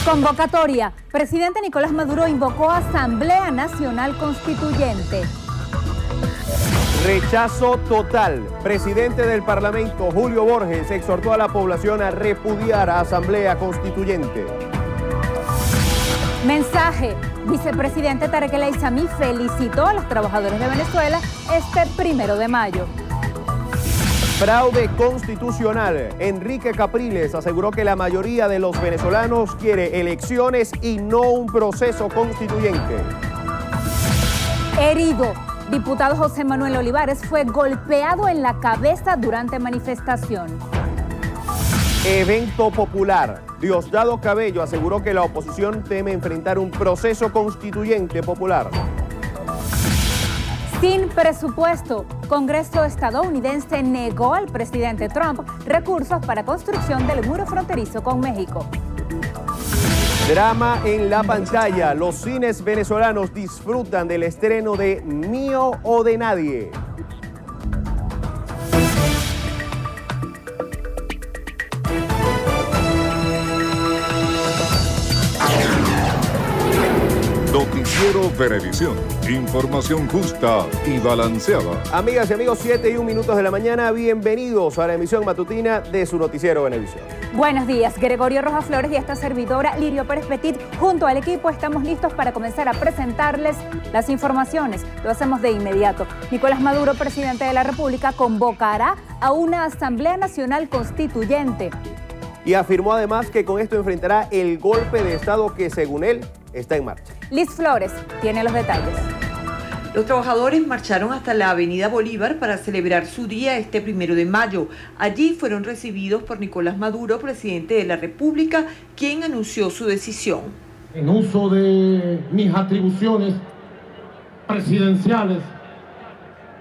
Convocatoria. Presidente Nicolás Maduro invocó a Asamblea Nacional Constituyente. Rechazo total. Presidente del Parlamento, Julio Borges, exhortó a la población a repudiar a Asamblea Constituyente. Mensaje. Vicepresidente Tarek El Aissami felicitó a los trabajadores de Venezuela este 1 de mayo. Fraude constitucional. Enrique Capriles aseguró que la mayoría de los venezolanos quiere elecciones y no un proceso constituyente. Herido. Diputado José Manuel Olivares fue golpeado en la cabeza durante manifestación. Evento popular. Diosdado Cabello aseguró que la oposición teme enfrentar un proceso constituyente popular. Sin presupuesto, Congreso estadounidense negó al presidente Trump recursos para construcción del muro fronterizo con México. Drama en la pantalla. Los cines venezolanos disfrutan del estreno de Mío o de Nadie. Noticiero Venevisión. Información justa y balanceada. Amigas y amigos, 7:01 de la mañana. Bienvenidos a la emisión matutina de su Noticiero Venevisión. Buenos días, Gregorio Rojas Flores y esta servidora Lirio Pérez Petit. Junto al equipo estamos listos para comenzar a presentarles las informaciones. Lo hacemos de inmediato. Nicolás Maduro, presidente de la República, convocará a una Asamblea Nacional Constituyente. Y afirmó además que con esto enfrentará el golpe de Estado que, según él, está en marcha. Liz Flores tiene los detalles. Los trabajadores marcharon hasta la Avenida Bolívar para celebrar su día este 1 de mayo. Allí fueron recibidos por Nicolás Maduro, presidente de la República, quien anunció su decisión. En uso de mis atribuciones presidenciales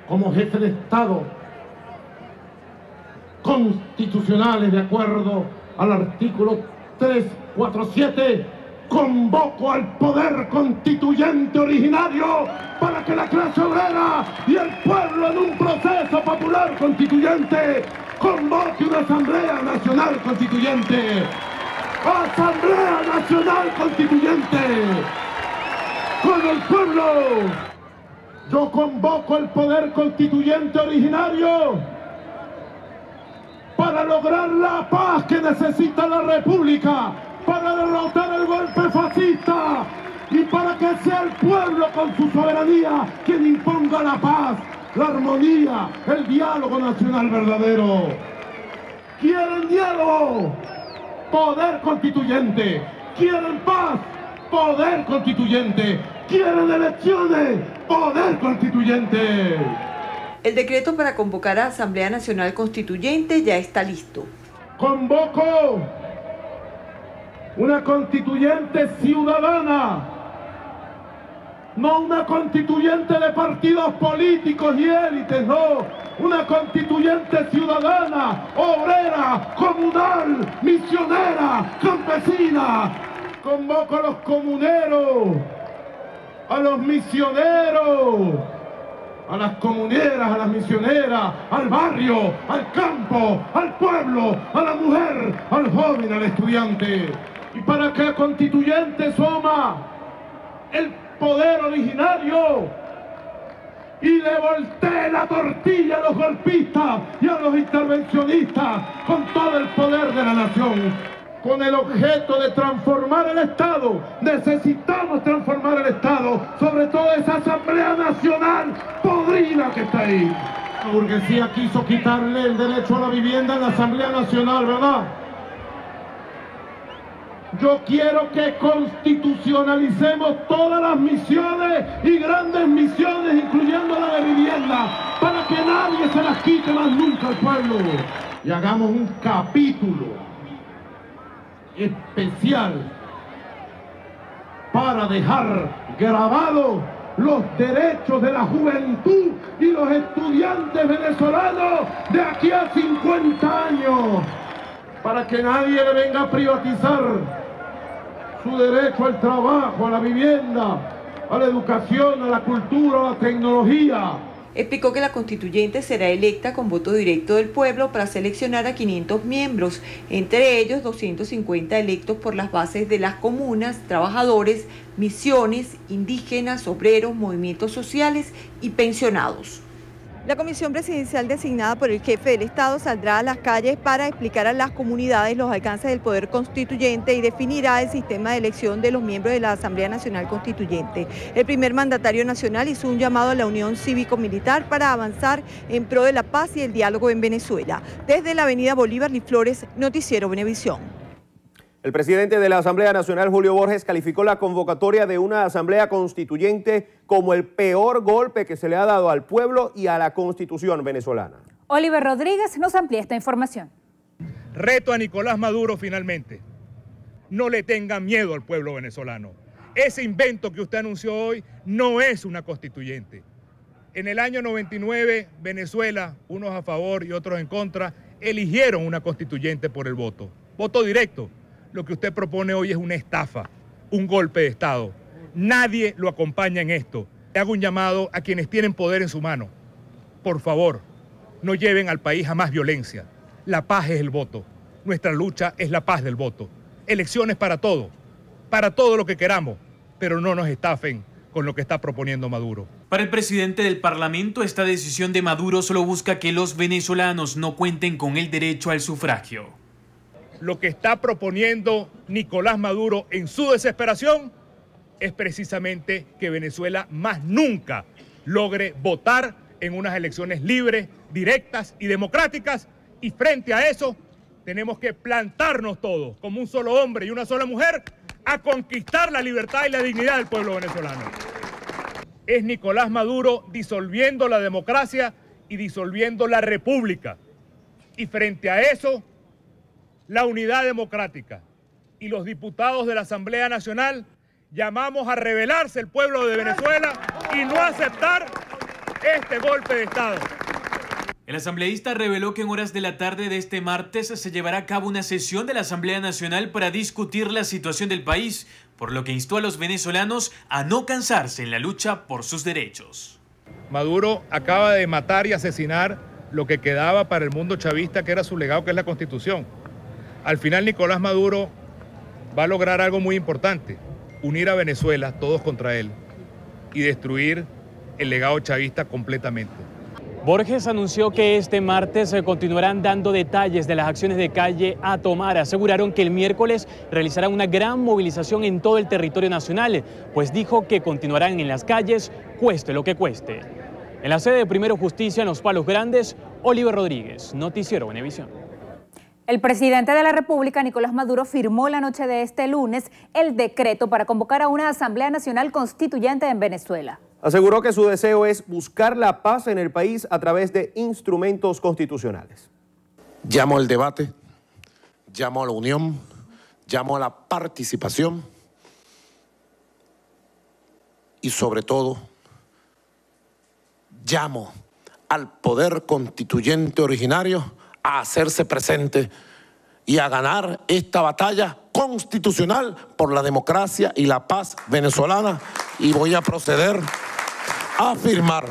como jefe de Estado, constitucionales de acuerdo al artículo 347, convoco al poder constituyente originario para que la clase obrera y el pueblo en un proceso popular constituyente convoque una Asamblea Nacional Constituyente. Asamblea Nacional Constituyente. Con el pueblo. Yo convoco al poder constituyente originario para lograr la paz que necesita la República, para derrotar el golpe fascista y para que sea el pueblo con su soberanía quien imponga la paz, la armonía, el diálogo nacional verdadero. ¿Quieren diálogo? Poder constituyente. ¿Quieren paz? Poder constituyente. ¿Quieren elecciones? Poder constituyente. El decreto para convocar a Asamblea Nacional Constituyente ya está listo. Convoco una constituyente ciudadana, no una constituyente de partidos políticos y élites, no, una constituyente ciudadana, obrera, comunal, misionera, campesina. Convoco a los comuneros, a los misioneros, a las comuneras, a las misioneras, al barrio, al campo, al pueblo, a la mujer, al joven, al estudiante. Y para que el constituyente soma el poder originario y le voltee la tortilla a los golpistas y a los intervencionistas con todo el poder de la nación. Con el objeto de transformar el Estado, necesitamos transformar el Estado, sobre todo esa Asamblea Nacional podrida que está ahí. La burguesía quiso quitarle el derecho a la vivienda en la Asamblea Nacional, ¿verdad? Yo quiero que constitucionalicemos todas las misiones y grandes misiones, incluyendo la de vivienda, para que nadie se las quite más nunca al pueblo. Y hagamos un capítulo especial para dejar grabados los derechos de la juventud y los estudiantes venezolanos de aquí a 50 años, para que nadie le venga a privatizar su derecho al trabajo, a la vivienda, a la educación, a la cultura, a la tecnología. Explicó que la constituyente será electa con voto directo del pueblo para seleccionar a 500 miembros, entre ellos 250 electos por las bases de las comunas, trabajadores, misiones, indígenas, obreros, movimientos sociales y pensionados. La comisión presidencial designada por el jefe del Estado saldrá a las calles para explicar a las comunidades los alcances del poder constituyente y definirá el sistema de elección de los miembros de la Asamblea Nacional Constituyente. El primer mandatario nacional hizo un llamado a la unión cívico-militar para avanzar en pro de la paz y el diálogo en Venezuela. Desde la avenida Bolívar y Flores, Noticiero Venevisión. El presidente de la Asamblea Nacional, Julio Borges, calificó la convocatoria de una asamblea constituyente como el peor golpe que se le ha dado al pueblo y a la Constitución venezolana. Oliver Rodríguez nos amplía esta información. Reto a Nicolás Maduro finalmente. No le tenga miedo al pueblo venezolano. Ese invento que usted anunció hoy no es una constituyente. En el año 99, Venezuela, unos a favor y otros en contra, eligieron una constituyente por el voto. Voto directo. Lo que usted propone hoy es una estafa, un golpe de Estado. Nadie lo acompaña en esto. Le hago un llamado a quienes tienen poder en su mano. Por favor, no lleven al país a más violencia. La paz es el voto. Nuestra lucha es la paz del voto. Elecciones para todo lo que queramos, pero no nos estafen con lo que está proponiendo Maduro. Para el presidente del Parlamento, esta decisión de Maduro solo busca que los venezolanos no cuenten con el derecho al sufragio. Lo que está proponiendo Nicolás Maduro en su desesperación es precisamente que Venezuela más nunca logre votar en unas elecciones libres, directas y democráticas, y frente a eso tenemos que plantarnos todos como un solo hombre y una sola mujer a conquistar la libertad y la dignidad del pueblo venezolano. Es Nicolás Maduro disolviendo la democracia y disolviendo la república, y frente a eso la unidad democrática y los diputados de la Asamblea Nacional llamamos a rebelarse el pueblo de Venezuela y no aceptar este golpe de Estado. El asambleísta reveló que en horas de la tarde de este martes se llevará a cabo una sesión de la Asamblea Nacional para discutir la situación del país, por lo que instó a los venezolanos a no cansarse en la lucha por sus derechos. Maduro acaba de matar y asesinar lo que quedaba para el mundo chavista, que era su legado, que es la Constitución. Al final Nicolás Maduro va a lograr algo muy importante: unir a Venezuela, todos contra él, y destruir el legado chavista completamente. Borges anunció que este martes se continuarán dando detalles de las acciones de calle a tomar. Aseguraron que el miércoles realizarán una gran movilización en todo el territorio nacional, pues dijo que continuarán en las calles, cueste lo que cueste. En la sede de Primero Justicia en Los Palos Grandes, Oliver Rodríguez, Noticiero Venevisión. El presidente de la República, Nicolás Maduro, firmó la noche de este lunes el decreto para convocar a una Asamblea Nacional Constituyente en Venezuela. Aseguró que su deseo es buscar la paz en el país a través de instrumentos constitucionales. Llamo al debate, llamo a la unión, llamo a la participación y sobre todo llamo al poder constituyente originario a hacerse presente y a ganar esta batalla constitucional por la democracia y la paz venezolana. Y voy a proceder a firmar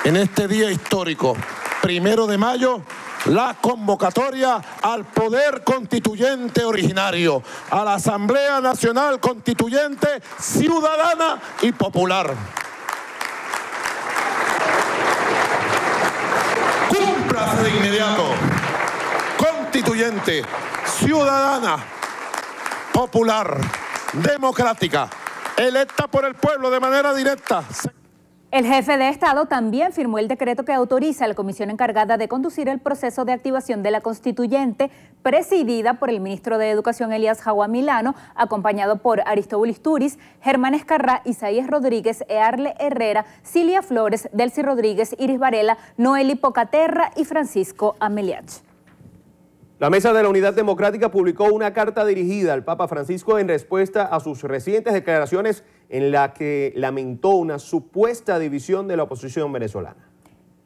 en este día histórico, 1 de mayo, la convocatoria al poder constituyente originario, a la Asamblea Nacional Constituyente Ciudadana y Popular. Cúmplase de inmediato. Constituyente, ciudadana, popular, democrática, electa por el pueblo de manera directa. El jefe de Estado también firmó el decreto que autoriza a la comisión encargada de conducir el proceso de activación de la constituyente, presidida por el ministro de Educación Elías Jaua Milano, acompañado por Aristóbulo Turiz, Germán Escarrá, Isaías Rodríguez, Earle Herrera, Cilia Flores, Delcy Rodríguez, Iris Varela, Noeli Pocaterra y Francisco Ameliach. La Mesa de la Unidad Democrática publicó una carta dirigida al Papa Francisco en respuesta a sus recientes declaraciones en la que lamentó una supuesta división de la oposición venezolana.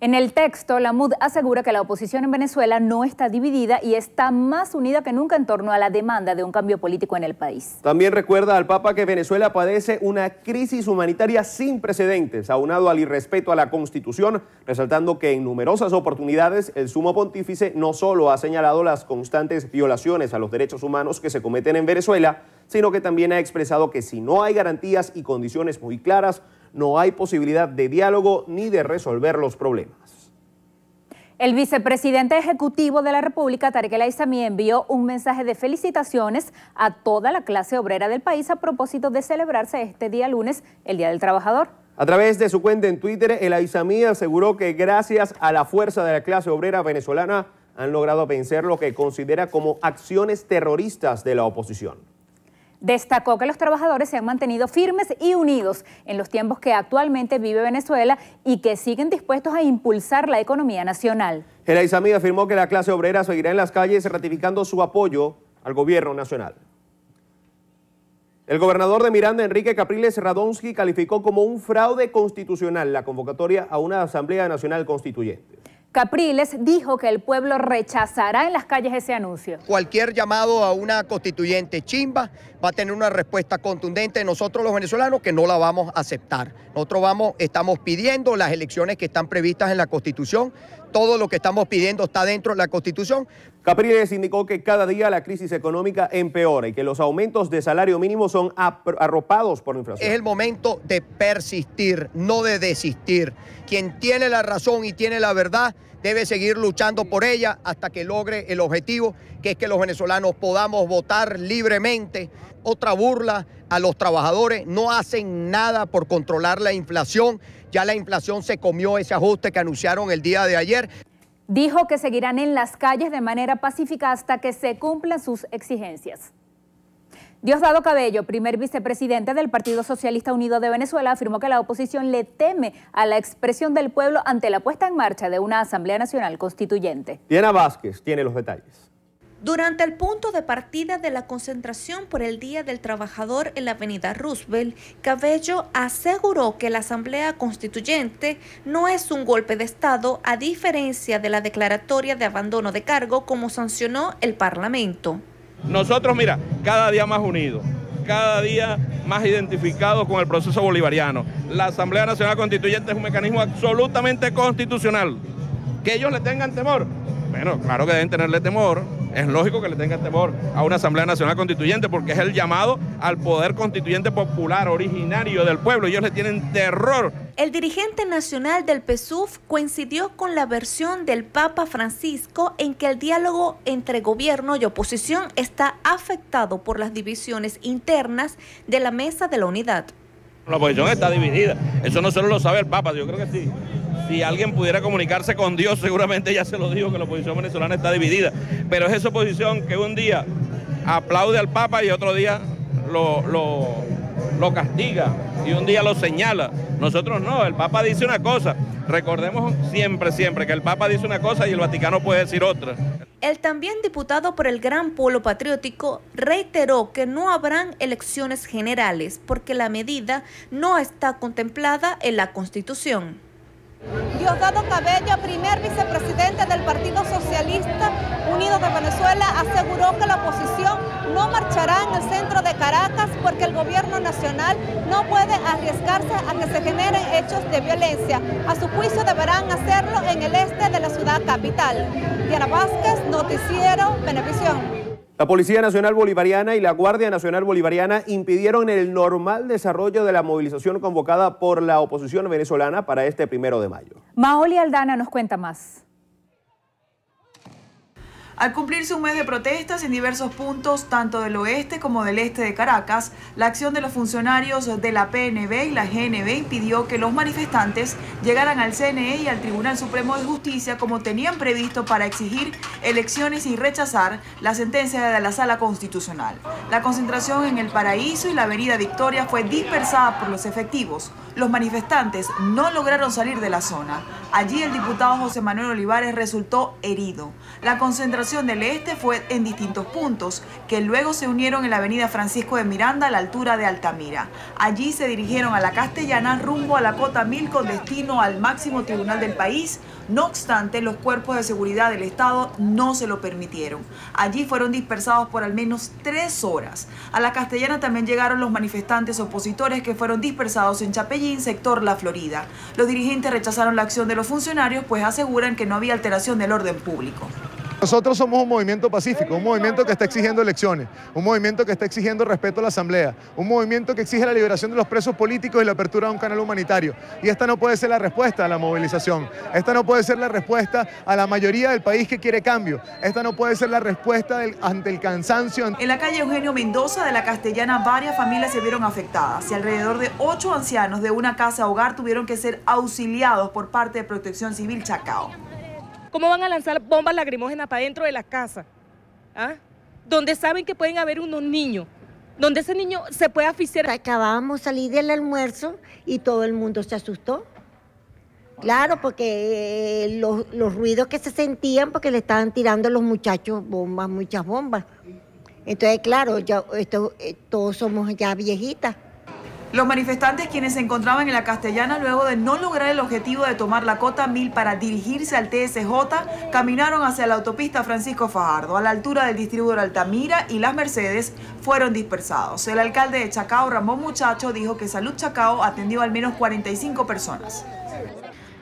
En el texto, la MUD asegura que la oposición en Venezuela no está dividida y está más unida que nunca en torno a la demanda de un cambio político en el país. También recuerda al Papa que Venezuela padece una crisis humanitaria sin precedentes, aunado al irrespeto a la Constitución, resaltando que en numerosas oportunidades el sumo pontífice no solo ha señalado las constantes violaciones a los derechos humanos que se cometen en Venezuela, sino que también ha expresado que si no hay garantías y condiciones muy claras, no hay posibilidad de diálogo ni de resolver los problemas. El vicepresidente ejecutivo de la República, Tarek El Aissami, envió un mensaje de felicitaciones a toda la clase obrera del país a propósito de celebrarse este día lunes, el Día del Trabajador. A través de su cuenta en Twitter, El Aissami aseguró que gracias a la fuerza de la clase obrera venezolana han logrado vencer lo que considera como acciones terroristas de la oposición. Destacó que los trabajadores se han mantenido firmes y unidos en los tiempos que actualmente vive Venezuela y que siguen dispuestos a impulsar la economía nacional. El Aissami afirmó que la clase obrera seguirá en las calles ratificando su apoyo al gobierno nacional. El gobernador de Miranda, Enrique Capriles Radonsky, calificó como un fraude constitucional la convocatoria a una Asamblea Nacional Constituyente. Capriles dijo que el pueblo rechazará en las calles ese anuncio. Cualquier llamado a una constituyente chimba va a tener una respuesta contundente de nosotros los venezolanos que no la vamos a aceptar. Nosotros estamos pidiendo las elecciones que están previstas en la Constitución. Todo lo que estamos pidiendo está dentro de la Constitución. Capriles indicó que cada día la crisis económica empeora y que los aumentos de salario mínimo son arropados por la inflación. Es el momento de persistir, no de desistir. Quien tiene la razón y tiene la verdad debe seguir luchando por ella hasta que logre el objetivo, que es que los venezolanos podamos votar libremente. Otra burla a los trabajadores, no hacen nada por controlar la inflación. Ya la inflación se comió ese ajuste que anunciaron el día de ayer. Dijo que seguirán en las calles de manera pacífica hasta que se cumplan sus exigencias. Diosdado Cabello, primer vicepresidente del Partido Socialista Unido de Venezuela, afirmó que la oposición le teme a la expresión del pueblo ante la puesta en marcha de una Asamblea Nacional Constituyente. Diana Vázquez tiene los detalles. Durante el punto de partida de la concentración por el Día del Trabajador en la avenida Roosevelt, Cabello aseguró que la Asamblea Constituyente no es un golpe de Estado, a diferencia de la declaratoria de abandono de cargo como sancionó el Parlamento. Nosotros, mira, cada día más unidos, cada día más identificados con el proceso bolivariano. La Asamblea Nacional Constituyente es un mecanismo absolutamente constitucional. ¿Que ellos le tengan temor? Bueno, claro que deben tenerle temor. Es lógico que le tengan temor a una Asamblea Nacional Constituyente porque es el llamado al poder constituyente popular, originario del pueblo. Ellos le tienen terror. El dirigente nacional del PSUV coincidió con la versión del Papa Francisco en que el diálogo entre gobierno y oposición está afectado por las divisiones internas de la Mesa de la Unidad. La oposición está dividida. Eso no solo lo sabe el Papa, yo creo que sí. Si alguien pudiera comunicarse con Dios, seguramente ya se lo dijo, que la oposición venezolana está dividida. Pero es esa oposición que un día aplaude al Papa y otro día lo castiga y un día lo señala. Nosotros no, el Papa dice una cosa. Recordemos siempre que el Papa dice una cosa y el Vaticano puede decir otra. El también diputado por el Gran Polo Patriótico reiteró que no habrán elecciones generales porque la medida no está contemplada en la Constitución. Diosdado Cabello, primer vicepresidente del Partido Socialista Unido de Venezuela, aseguró que la oposición no marchará en el centro de Caracas porque el gobierno nacional no puede arriesgarse a que se generen hechos de violencia. A su juicio deberán hacerlo en el este de la ciudad capital. Diana Vázquez, Noticiero Venevisión. La Policía Nacional Bolivariana y la Guardia Nacional Bolivariana impidieron el normal desarrollo de la movilización convocada por la oposición venezolana para este 1 de mayo. Maoli Aldana nos cuenta más. Al cumplirse un mes de protestas en diversos puntos, tanto del oeste como del este de Caracas, la acción de los funcionarios de la PNB y la GNB impidió que los manifestantes llegaran al CNE y al Tribunal Supremo de Justicia como tenían previsto para exigir elecciones y rechazar la sentencia de la Sala Constitucional. La concentración en El Paraíso y la avenida Victoria fue dispersada por los efectivos. Los manifestantes no lograron salir de la zona. Allí el diputado José Manuel Olivares resultó herido. La concentración dirección del Este fue en distintos puntos, que luego se unieron en la avenida Francisco de Miranda a la altura de Altamira. Allí se dirigieron a la Castellana rumbo a la Cota 1000 con destino al máximo tribunal del país. No obstante, los cuerpos de seguridad del Estado no se lo permitieron. Allí fueron dispersados por al menos 3 horas. A la Castellana también llegaron los manifestantes opositores que fueron dispersados en Chapellín, sector La Florida. Los dirigentes rechazaron la acción de los funcionarios, pues aseguran que no había alteración del orden público. Nosotros somos un movimiento pacífico, un movimiento que está exigiendo elecciones, un movimiento que está exigiendo respeto a la Asamblea, un movimiento que exige la liberación de los presos políticos y la apertura de un canal humanitario. Y esta no puede ser la respuesta a la movilización, esta no puede ser la respuesta a la mayoría del país que quiere cambio, esta no puede ser la respuesta ante el cansancio. En la calle Eugenio Mendoza de la Castellana varias familias se vieron afectadas y alrededor de 8 ancianos de una casa hogar tuvieron que ser auxiliados por parte de Protección Civil Chacao. ¿Cómo van a lanzar bombas lacrimógenas para dentro de las casas? ¿Ah? Donde saben que pueden haber unos niños, donde ese niño se puede asfixiar. Acabábamos de salir del almuerzo y todo el mundo se asustó. Claro, porque los ruidos que se sentían porque le estaban tirando a los muchachos bombas, muchas bombas. Entonces, claro, ya, todos somos ya viejitas. Los manifestantes, quienes se encontraban en la Castellana luego de no lograr el objetivo de tomar la Cota 1000 para dirigirse al TSJ, caminaron hacia la autopista Francisco Fajardo. A la altura del distribuidor Altamira y Las Mercedes fueron dispersados. El alcalde de Chacao, Ramón Muchacho, dijo que Salud Chacao atendió al menos 45 personas.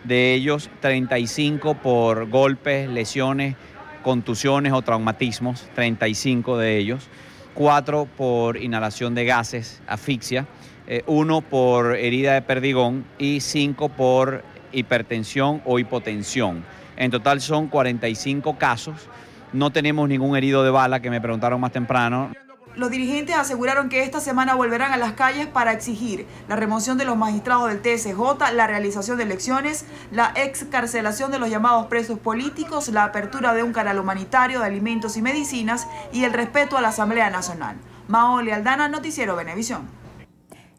De ellos, 35 por golpes, lesiones, contusiones o traumatismos, 35 de ellos. 4 por inhalación de gases, asfixia. 1 por herida de perdigón y 5 por hipertensión o hipotensión. En total son 45 casos. No tenemos ningún herido de bala, que me preguntaron más temprano. Los dirigentes aseguraron que esta semana volverán a las calles para exigir la remoción de los magistrados del TSJ, la realización de elecciones, la excarcelación de los llamados presos políticos, la apertura de un canal humanitario de alimentos y medicinas y el respeto a la Asamblea Nacional. Maoli Aldana, Noticiero Venevisión.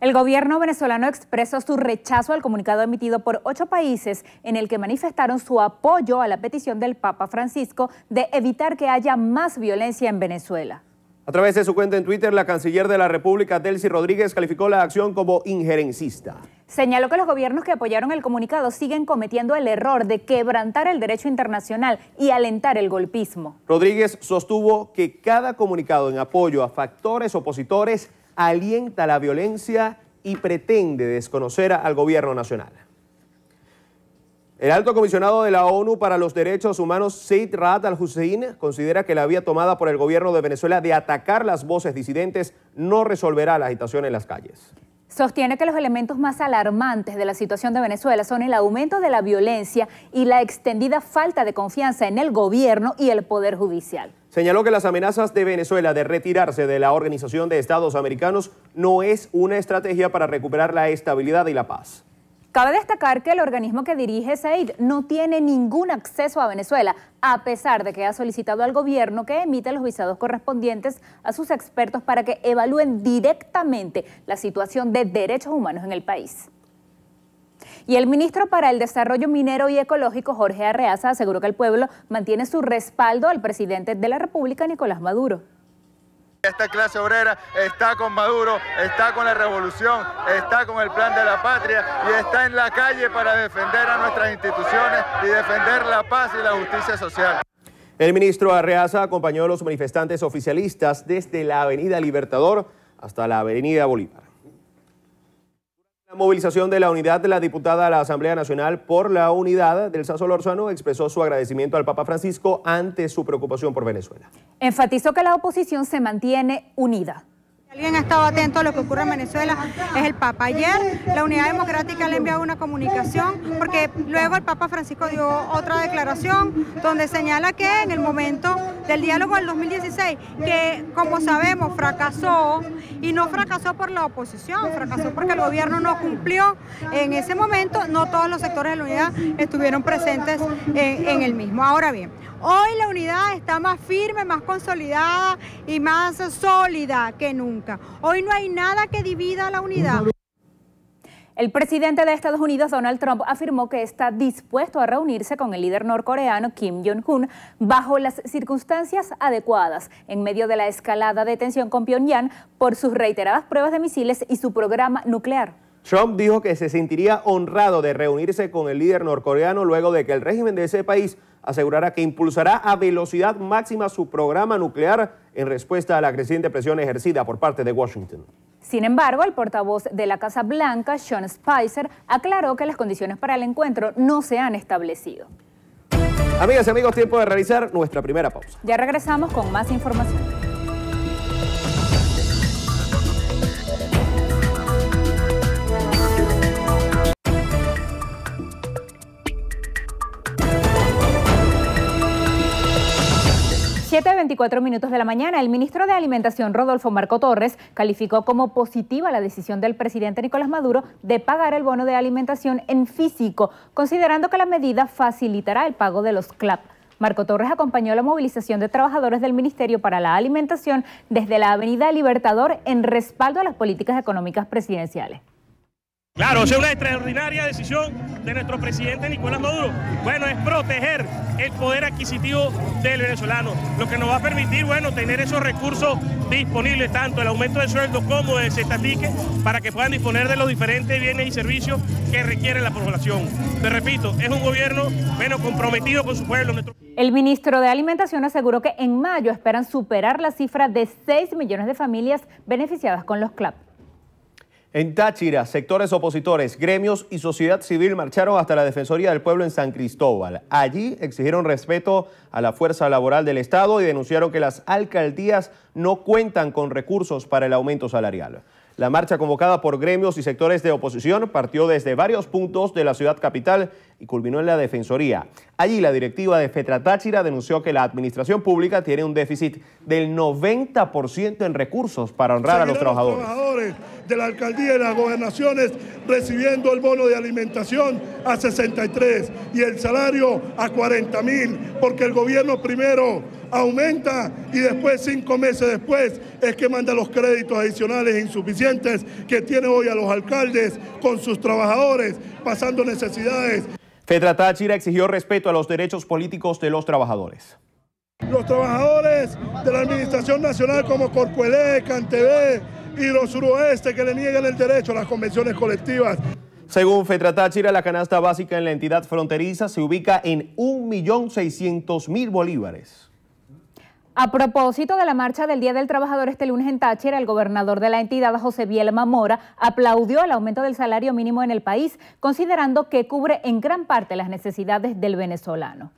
El gobierno venezolano expresó su rechazo al comunicado emitido por 8 países en el que manifestaron su apoyo a la petición del Papa Francisco de evitar que haya más violencia en Venezuela. A través de su cuenta en Twitter, la canciller de la República, Delcy Rodríguez, calificó la acción como injerencista. Señaló que los gobiernos que apoyaron el comunicado siguen cometiendo el error de quebrantar el derecho internacional y alentar el golpismo. Rodríguez sostuvo que cada comunicado en apoyo a factores opositores alienta la violencia y pretende desconocer al gobierno nacional. El alto comisionado de la ONU para los Derechos Humanos, Zeid Ra'ad al-Hussein, considera que la vía tomada por el gobierno de Venezuela de atacar las voces disidentes no resolverá la agitación en las calles. Sostiene que los elementos más alarmantes de la situación de Venezuela son el aumento de la violencia y la extendida falta de confianza en el gobierno y el poder judicial. Señaló que las amenazas de Venezuela de retirarse de la Organización de Estados Americanos no es una estrategia para recuperar la estabilidad y la paz. Cabe destacar que el organismo que dirige Zeid no tiene ningún acceso a Venezuela, a pesar de que ha solicitado al gobierno que emita los visados correspondientes a sus expertos para que evalúen directamente la situación de derechos humanos en el país. Y el ministro para el Desarrollo Minero y Ecológico, Jorge Arreaza, aseguró que el pueblo mantiene su respaldo al presidente de la República, Nicolás Maduro. Esta clase obrera está con Maduro, está con la revolución, está con el plan de la patria y está en la calle para defender a nuestras instituciones y defender la paz y la justicia social. El ministro Arreaza acompañó a los manifestantes oficialistas desde la Avenida Libertador hasta la Avenida Bolívar. La movilización de la unidad de la diputada a la Asamblea Nacional por la unidad del Solorzano expresó su agradecimiento al Papa Francisco ante su preocupación por Venezuela. Enfatizó que la oposición se mantiene unida. Alguien ha estado atento a lo que ocurre en Venezuela, es el Papa. Ayer la Unidad Democrática le envió una comunicación porque luego el Papa Francisco dio otra declaración donde señala que en el momento del diálogo del 2016, que como sabemos fracasó y no fracasó por la oposición, fracasó porque el gobierno no cumplió en ese momento, no todos los sectores de la unidad estuvieron presentes en el mismo. Ahora bien, hoy la unidad está más firme, más consolidada y más sólida que nunca. Hoy no hay nada que divida a la unidad. El presidente de Estados Unidos, Donald Trump, afirmó que está dispuesto a reunirse con el líder norcoreano Kim Jong-un bajo las circunstancias adecuadas, en medio de la escalada de tensión con Pyongyang por sus reiteradas pruebas de misiles y su programa nuclear. Trump dijo que se sentiría honrado de reunirse con el líder norcoreano luego de que el régimen de ese país asegurara que impulsará a velocidad máxima su programa nuclear en respuesta a la creciente presión ejercida por parte de Washington. Sin embargo, el portavoz de la Casa Blanca, Sean Spicer, aclaró que las condiciones para el encuentro no se han establecido. Amigas y amigos, tiempo de realizar nuestra primera pausa. Ya regresamos con más información. Siete 24 minutos de la mañana, el ministro de Alimentación, Rodolfo Marco Torres, calificó como positiva la decisión del presidente Nicolás Maduro de pagar el bono de alimentación en físico, considerando que la medida facilitará el pago de los CLAP. Marco Torres acompañó la movilización de trabajadores del Ministerio para la Alimentación desde la Avenida Libertador en respaldo a las políticas económicas presidenciales. Claro, es una extraordinaria decisión de nuestro presidente Nicolás Maduro. Bueno, es proteger el poder adquisitivo del venezolano, lo que nos va a permitir, bueno, tener esos recursos disponibles, tanto el aumento del sueldo como el cestatique, para que puedan disponer de los diferentes bienes y servicios que requiere la población. Te repito, es un gobierno, bueno, comprometido con su pueblo. El ministro de Alimentación aseguró que en mayo esperan superar la cifra de 6 millones de familias beneficiadas con los CLAP. En Táchira, sectores opositores, gremios y sociedad civil marcharon hasta la Defensoría del Pueblo en San Cristóbal. Allí exigieron respeto a la fuerza laboral del Estado y denunciaron que las alcaldías no cuentan con recursos para el aumento salarial. La marcha, convocada por gremios y sectores de oposición, partió desde varios puntos de la ciudad capital y culminó en la Defensoría. Allí la directiva de FETRA Táchira denunció que la administración pública tiene un déficit del 90% en recursos para honrar a los trabajadores de la alcaldía y las gobernaciones recibiendo el bono de alimentación a 63 y el salario a 40.000, porque el gobierno primero aumenta y después, 5 meses después, es que manda los créditos adicionales insuficientes que tiene hoy a los alcaldes con sus trabajadores pasando necesidades. FETRA Táchira exigió respeto a los derechos políticos de los trabajadores. Los trabajadores de la Administración Nacional como Corpoelec, Cantv, Hidrosuroeste, que le niegan el derecho a las convenciones colectivas. Según FETRA Táchira, la canasta básica en la entidad fronteriza se ubica en 1.600.000 bolívares. A propósito de la marcha del Día del Trabajador este lunes en Táchira, el gobernador de la entidad, José Bielma Mora, aplaudió el aumento del salario mínimo en el país, considerando que cubre en gran parte las necesidades del venezolano.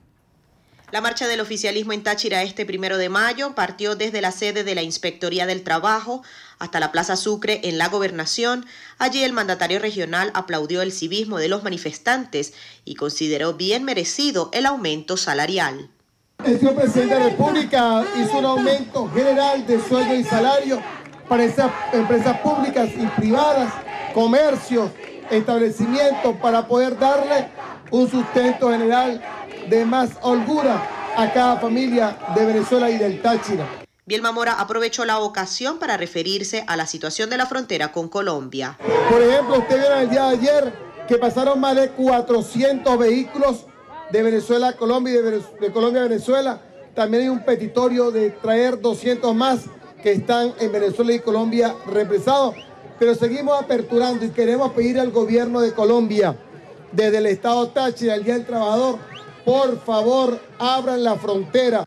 La marcha del oficialismo en Táchira este 1 de mayo partió desde la sede de la Inspectoría del Trabajo hasta la Plaza Sucre en la Gobernación. Allí el mandatario regional aplaudió el civismo de los manifestantes y consideró bien merecido el aumento salarial. El señor presidente de la República hizo un aumento general de sueldo y salario para esas empresas públicas y privadas, comercios, establecimientos, para poder darle un sustento general de más holgura a cada familia de Venezuela y del Táchira. Bielma Mora aprovechó la ocasión para referirse a la situación de la frontera con Colombia. Por ejemplo, usted vio el día de ayer que pasaron más de 400 vehículos de Venezuela a Colombia y de Colombia a Venezuela. También hay un petitorio de traer 200 más que están en Venezuela y Colombia represados. Pero seguimos aperturando y queremos pedir al gobierno de Colombia, desde el estado Táchira, el Día del Trabajador, por favor, abran la frontera.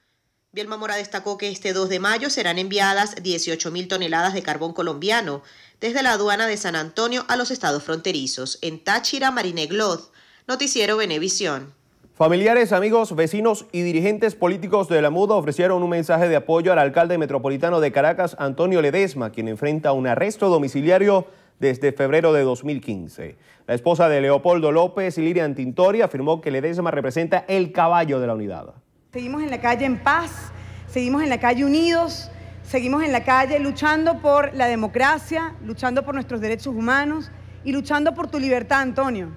Bielma Mora destacó que este 2 de mayo serán enviadas 18.000 toneladas de carbón colombiano desde la aduana de San Antonio a los estados fronterizos. En Táchira, Marine Gloth, Noticiero Venevisión. Familiares, amigos, vecinos y dirigentes políticos de la MUD ofrecieron un mensaje de apoyo al alcalde metropolitano de Caracas, Antonio Ledesma, quien enfrenta un arresto domiciliario desde febrero de 2015. La esposa de Leopoldo López, Lilian Tintori, afirmó que Ledesma representa el caballo de la unidad. Seguimos en la calle en paz, seguimos en la calle unidos, seguimos en la calle luchando por la democracia, luchando por nuestros derechos humanos y luchando por tu libertad, Antonio.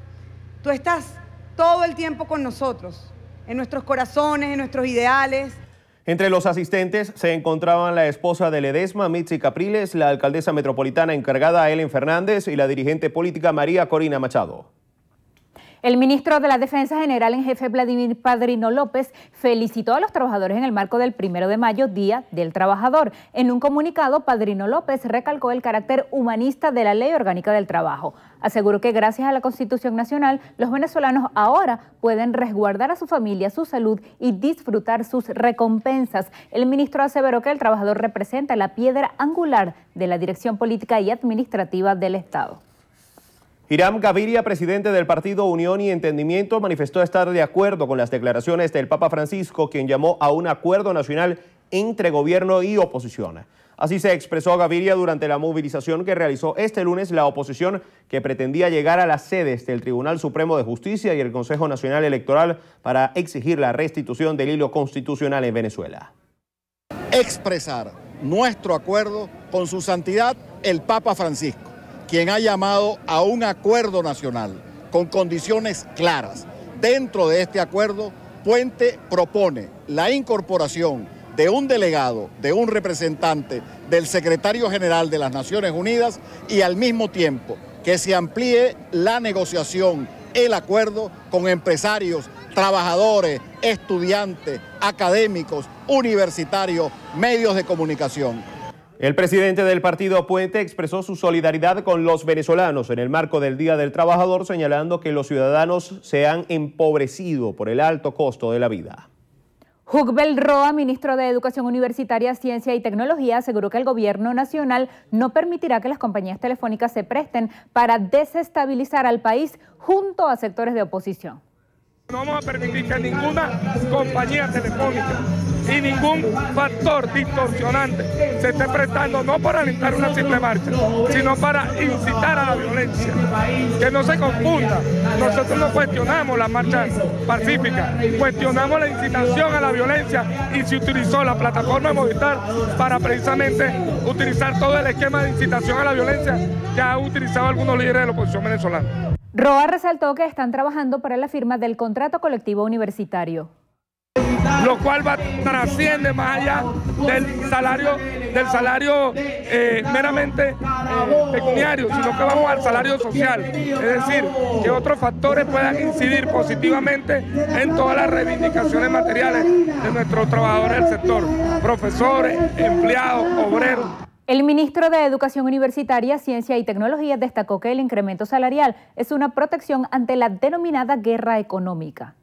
Tú estás todo el tiempo con nosotros, en nuestros corazones, en nuestros ideales. Entre los asistentes se encontraban la esposa de Ledesma, Mitzi Capriles, la alcaldesa metropolitana encargada, Ellen Fernández, y la dirigente política María Corina Machado. El ministro de la Defensa General en Jefe, Vladimir Padrino López, felicitó a los trabajadores en el marco del 1 de mayo, Día del Trabajador. En un comunicado, Padrino López recalcó el carácter humanista de la Ley Orgánica del Trabajo. Aseguró que gracias a la Constitución Nacional, los venezolanos ahora pueden resguardar a su familia, su salud y disfrutar sus recompensas. El ministro aseveró que el trabajador representa la piedra angular de la dirección política y administrativa del Estado. Hiram Gaviria, presidente del partido Unión y Entendimiento, manifestó estar de acuerdo con las declaraciones del Papa Francisco, quien llamó a un acuerdo nacional entre gobierno y oposición. Así se expresó Gaviria durante la movilización que realizó este lunes la oposición, que pretendía llegar a las sedes del Tribunal Supremo de Justicia y el Consejo Nacional Electoral para exigir la restitución del hilo constitucional en Venezuela. Expresar nuestro acuerdo con su santidad el Papa Francisco, quien ha llamado a un acuerdo nacional con condiciones claras. Dentro de este acuerdo, Puente propone la incorporación de un delegado, de un representante del secretario general de las Naciones Unidas y al mismo tiempo que se amplíe la negociación, el acuerdo con empresarios, trabajadores, estudiantes, académicos, universitarios, medios de comunicación. El presidente del partido Puente expresó su solidaridad con los venezolanos en el marco del Día del Trabajador, señalando que los ciudadanos se han empobrecido por el alto costo de la vida. Jugbel Roa, ministro de Educación Universitaria, Ciencia y Tecnología, aseguró que el gobierno nacional no permitirá que las compañías telefónicas se presten para desestabilizar al país junto a sectores de oposición. No vamos a permitir que ninguna compañía telefónica y ningún factor distorsionante se esté prestando, no para alentar una simple marcha, sino para incitar a la violencia. Que no se confunda, nosotros no cuestionamos la marcha pacífica, cuestionamos la incitación a la violencia, y se utilizó la plataforma de Movistar para precisamente utilizar todo el esquema de incitación a la violencia que han utilizado algunos líderes de la oposición venezolana. Roa resaltó que están trabajando para la firma del contrato colectivo universitario, lo cual trasciende más allá del salario meramente pecuniario, sino que vamos al salario social, es decir, que otros factores puedan incidir positivamente en todas las reivindicaciones materiales de nuestros trabajadores del sector, profesores, empleados, obreros. El ministro de Educación Universitaria, Ciencia y Tecnología destacó que el incremento salarial es una protección ante la denominada guerra económica.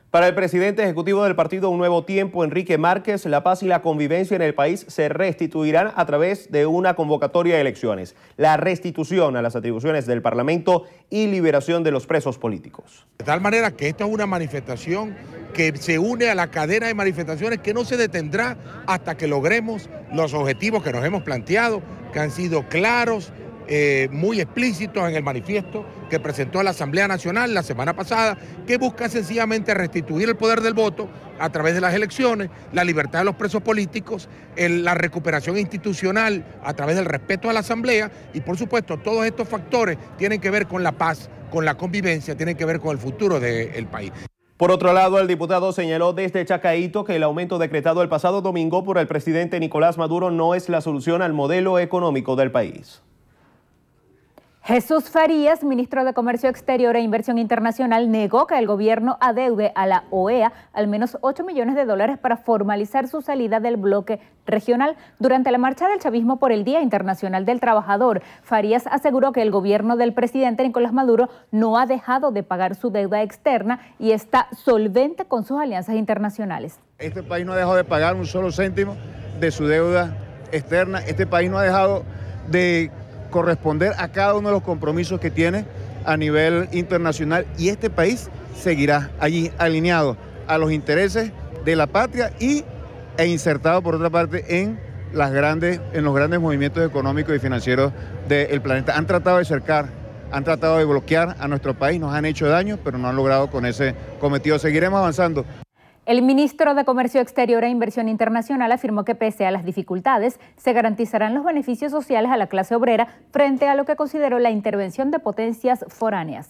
Para el presidente ejecutivo del partido Un Nuevo Tiempo, Enrique Márquez, la paz y la convivencia en el país se restituirán a través de una convocatoria de elecciones, la restitución a las atribuciones del Parlamento y liberación de los presos políticos. De tal manera que esta es una manifestación que se une a la cadena de manifestaciones que no se detendrá hasta que logremos los objetivos que nos hemos planteado, que han sido claros, muy explícitos en el manifiesto que presentó la Asamblea Nacional la semana pasada, que busca sencillamente restituir el poder del voto a través de las elecciones, la libertad de los presos políticos, la recuperación institucional a través del respeto a la Asamblea, y por supuesto todos estos factores tienen que ver con la paz, con la convivencia, tienen que ver con el futuro del país. Por otro lado, el diputado señaló desde Chacaíto que el aumento decretado el pasado domingo por el presidente Nicolás Maduro no es la solución al modelo económico del país. Jesús Farías, ministro de Comercio Exterior e Inversión Internacional, negó que el gobierno adeude a la OEA al menos $8 millones para formalizar su salida del bloque regional. Durante la marcha del chavismo por el Día Internacional del Trabajador, Farías aseguró que el gobierno del presidente Nicolás Maduro no ha dejado de pagar su deuda externa y está solvente con sus alianzas internacionales. Este país no ha dejado de pagar un solo céntimo de su deuda externa. Este país no ha dejado de corresponder a cada uno de los compromisos que tiene a nivel internacional, y este país seguirá allí alineado a los intereses de la patria e insertado por otra parte en los grandes movimientos económicos y financieros del planeta. Han tratado de cercar, han tratado de bloquear a nuestro país, nos han hecho daño, pero no han logrado con ese cometido. Seguiremos avanzando. El ministro de Comercio Exterior e Inversión Internacional afirmó que pese a las dificultades, se garantizarán los beneficios sociales a la clase obrera frente a lo que consideró la intervención de potencias foráneas.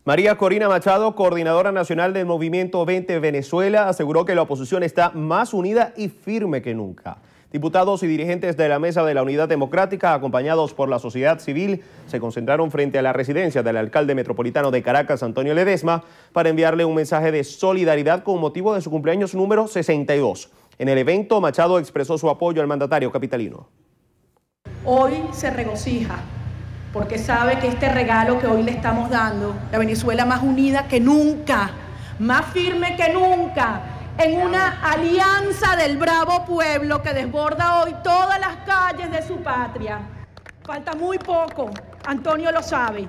María Corina Machado, coordinadora nacional del Movimiento 20 Venezuela, aseguró que la oposición está más unida y firme que nunca. Diputados y dirigentes de la Mesa de la Unidad Democrática, acompañados por la sociedad civil, se concentraron frente a la residencia del alcalde metropolitano de Caracas, Antonio Ledesma, para enviarle un mensaje de solidaridad con motivo de su cumpleaños número 62. En el evento, Machado expresó su apoyo al mandatario capitalino. Hoy se regocija porque sabe que este regalo que hoy le estamos dando, la Venezuela más unida que nunca, más firme que nunca, en una alianza del bravo pueblo que desborda hoy todas las calles de su patria. Falta muy poco, Antonio lo sabe.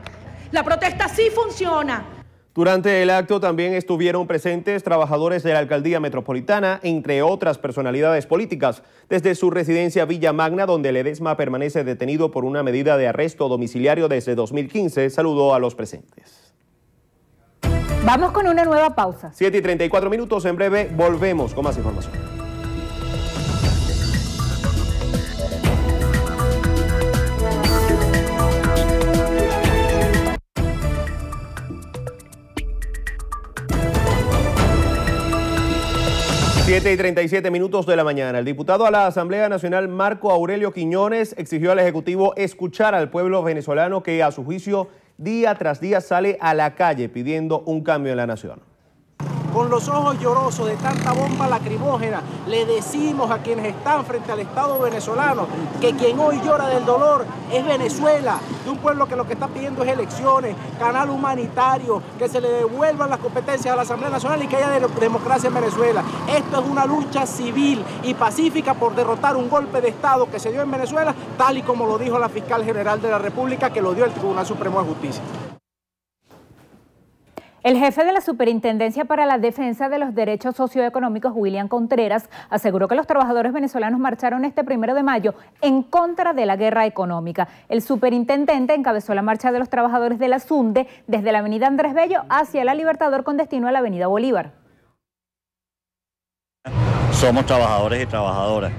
La protesta sí funciona. Durante el acto también estuvieron presentes trabajadores de la Alcaldía Metropolitana, entre otras personalidades políticas. Desde su residencia Villa Magna, donde Ledesma permanece detenido por una medida de arresto domiciliario desde 2015, saludó a los presentes. Vamos con una nueva pausa. 7:34, en breve volvemos con más información. Siete y 37 de la mañana. El diputado a la Asamblea Nacional, Marco Aurelio Quiñones, exigió al Ejecutivo escuchar al pueblo venezolano que, a su juicio, día tras día sale a la calle pidiendo un cambio en la nación. Con los ojos llorosos de tanta bomba lacrimógena, le decimos a quienes están frente al Estado venezolano que quien hoy llora del dolor es Venezuela, de un pueblo que lo que está pidiendo es elecciones, canal humanitario, que se le devuelvan las competencias a la Asamblea Nacional y que haya democracia en Venezuela. Esto es una lucha civil y pacífica por derrotar un golpe de Estado que se dio en Venezuela, tal y como lo dijo la Fiscal General de la República, que lo dio el Tribunal Supremo de Justicia. El jefe de la Superintendencia para la Defensa de los Derechos Socioeconómicos, William Contreras, aseguró que los trabajadores venezolanos marcharon este 1 de mayo en contra de la guerra económica. El superintendente encabezó la marcha de los trabajadores de la SUNDE desde la avenida Andrés Bello hacia la Libertador con destino a la avenida Bolívar. Somos trabajadores y trabajadoras.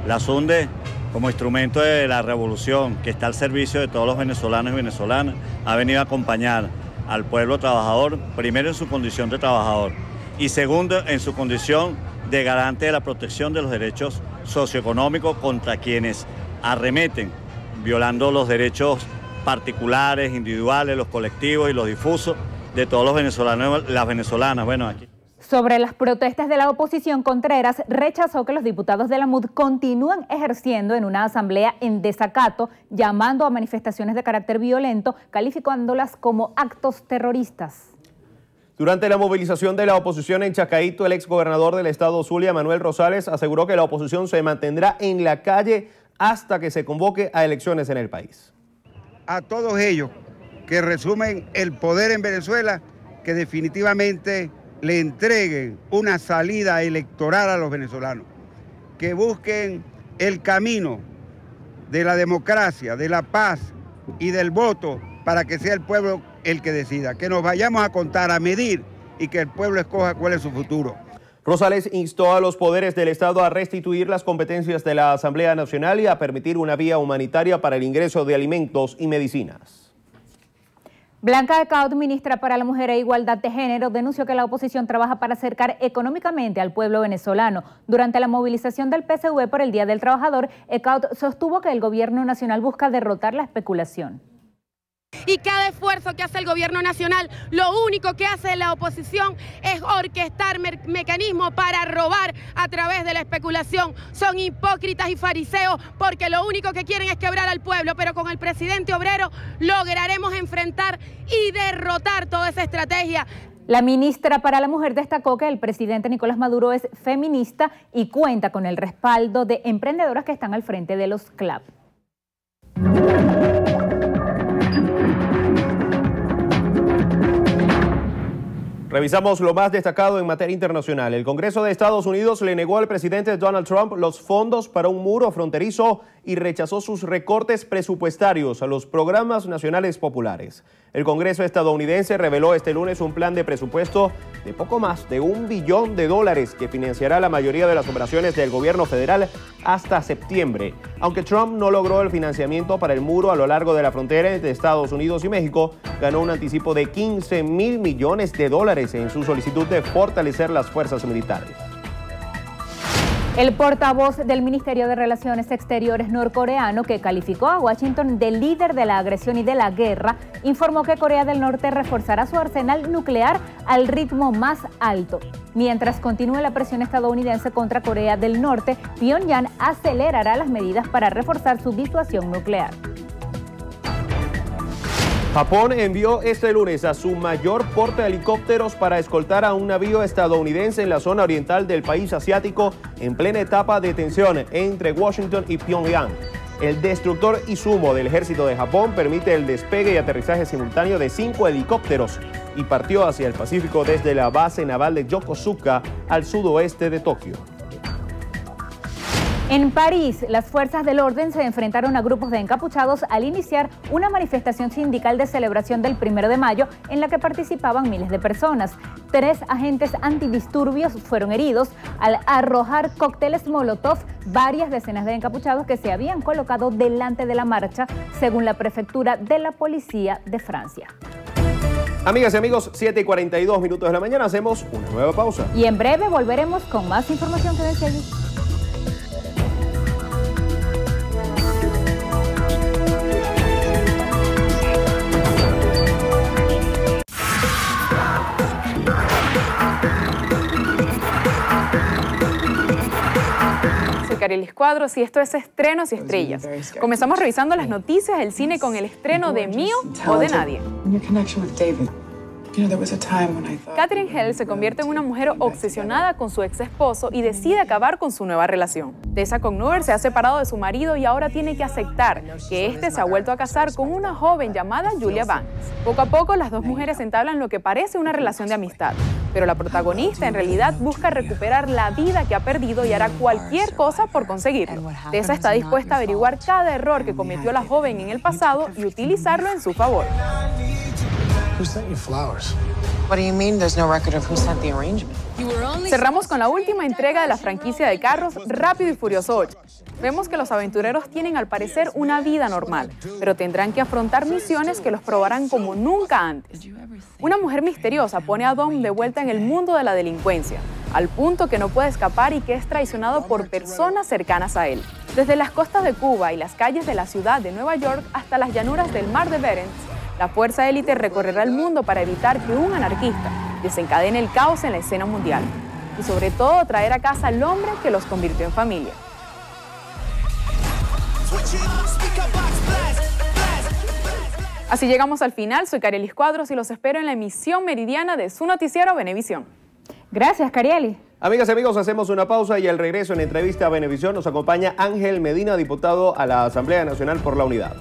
La SUNDE, como instrumento de la revolución que está al servicio de todos los venezolanos y venezolanas, ha venido a acompañar al pueblo trabajador, primero en su condición de trabajador y segundo en su condición de garante de la protección de los derechos socioeconómicos contra quienes arremeten, violando los derechos particulares, individuales, los colectivos y los difusos de todos los venezolanos y las venezolanas. Bueno, aquí. Sobre las protestas de la oposición, Contreras rechazó que los diputados de la MUD continúen ejerciendo en una asamblea en desacato, llamando a manifestaciones de carácter violento, calificándolas como actos terroristas. Durante la movilización de la oposición en Chacaíto, el exgobernador del estado Zulia, Manuel Rosales, aseguró que la oposición se mantendrá en la calle hasta que se convoque a elecciones en el país. A todos ellos que resumen el poder en Venezuela, que definitivamente le entreguen una salida electoral a los venezolanos, que busquen el camino de la democracia, de la paz y del voto para que sea el pueblo el que decida, que nos vayamos a contar, a medir y que el pueblo escoja cuál es su futuro. Rosales instó a los poderes del Estado a restituir las competencias de la Asamblea Nacional y a permitir una vía humanitaria para el ingreso de alimentos y medicinas. Blanca Ecaut, ministra para la Mujer e Igualdad de Género, denunció que la oposición trabaja para acercar económicamente al pueblo venezolano. Durante la movilización del PSV por el Día del Trabajador, Ecaut sostuvo que el gobierno nacional busca derrotar la especulación. Y cada esfuerzo que hace el gobierno nacional, lo único que hace la oposición es orquestar mecanismos para robar a través de la especulación. Son hipócritas y fariseos porque lo único que quieren es quebrar al pueblo, pero con el presidente obrero lograremos enfrentar y derrotar toda esa estrategia. La ministra para la Mujer destacó que el presidente Nicolás Maduro es feminista y cuenta con el respaldo de emprendedoras que están al frente de los CLAP. Revisamos lo más destacado en materia internacional. El Congreso de Estados Unidos le negó al presidente Donald Trump los fondos para un muro fronterizo y rechazó sus recortes presupuestarios a los programas nacionales populares. El Congreso estadounidense reveló este lunes un plan de presupuesto de poco más de $1 billón que financiará la mayoría de las operaciones del gobierno federal hasta septiembre. Aunque Trump no logró el financiamiento para el muro a lo largo de la frontera entre Estados Unidos y México, ganó un anticipo de $15 mil millones en su solicitud de fortalecer las fuerzas militares. El portavoz del Ministerio de Relaciones Exteriores norcoreano, que calificó a Washington de líder de la agresión y de la guerra, informó que Corea del Norte reforzará su arsenal nuclear al ritmo más alto. Mientras continúe la presión estadounidense contra Corea del Norte, Pyongyang acelerará las medidas para reforzar su disuasión nuclear. Japón envió este lunes a su mayor portahelicópteros para escoltar a un navío estadounidense en la zona oriental del país asiático en plena etapa de tensión entre Washington y Pyongyang. El destructor Izumo del ejército de Japón permite el despegue y aterrizaje simultáneo de 5 helicópteros y partió hacia el Pacífico desde la base naval de Yokosuka al sudoeste de Tokio. En París, las fuerzas del orden se enfrentaron a grupos de encapuchados al iniciar una manifestación sindical de celebración del 1 de mayo en la que participaban miles de personas. 3 agentes antidisturbios fueron heridos al arrojar cócteles Molotov varias decenas de encapuchados que se habían colocado delante de la marcha, según la prefectura de la policía de Francia. Amigas y amigos, 7:42 de la mañana, hacemos una nueva pausa. Y en breve volveremos con más información que desde allí. Carelis Cuadros y esto es Estrenos y Estrellas. Comenzamos revisando las noticias del cine con el estreno de Mío o de Nadie. Katherine Hale se convierte en una mujer obsesionada con su ex esposo y decide acabar con su nueva relación. Tessa Conover se ha separado de su marido y ahora tiene que aceptar que este se ha vuelto a casar con una joven llamada Julia Banks. Poco a poco las dos mujeres entablan lo que parece una relación de amistad, pero la protagonista en realidad busca recuperar la vida que ha perdido y hará cualquier cosa por conseguirlo. Tessa está dispuesta a averiguar cada error que cometió la joven en el pasado y utilizarlo en su favor. Cerramos con la última entrega de la franquicia de carros Rápido y Furioso 8. Vemos que los aventureros tienen al parecer una vida normal, pero tendrán que afrontar misiones que los probarán como nunca antes. Una mujer misteriosa pone a Dom de vuelta en el mundo de la delincuencia, al punto que no puede escapar y que es traicionado por personas cercanas a él. Desde las costas de Cuba y las calles de la ciudad de Nueva York hasta las llanuras del mar de Bering, la fuerza élite recorrerá el mundo para evitar que un anarquista desencadene el caos en la escena mundial y sobre todo traer a casa al hombre que los convirtió en familia. Así llegamos al final. Soy Carelis Cuadros y los espero en la emisión meridiana de su noticiero Venevisión. Gracias, Carieli. Amigas y amigos, hacemos una pausa y al regreso en entrevista a Venevisión nos acompaña Ángel Medina, diputado a la Asamblea Nacional por la Unidad.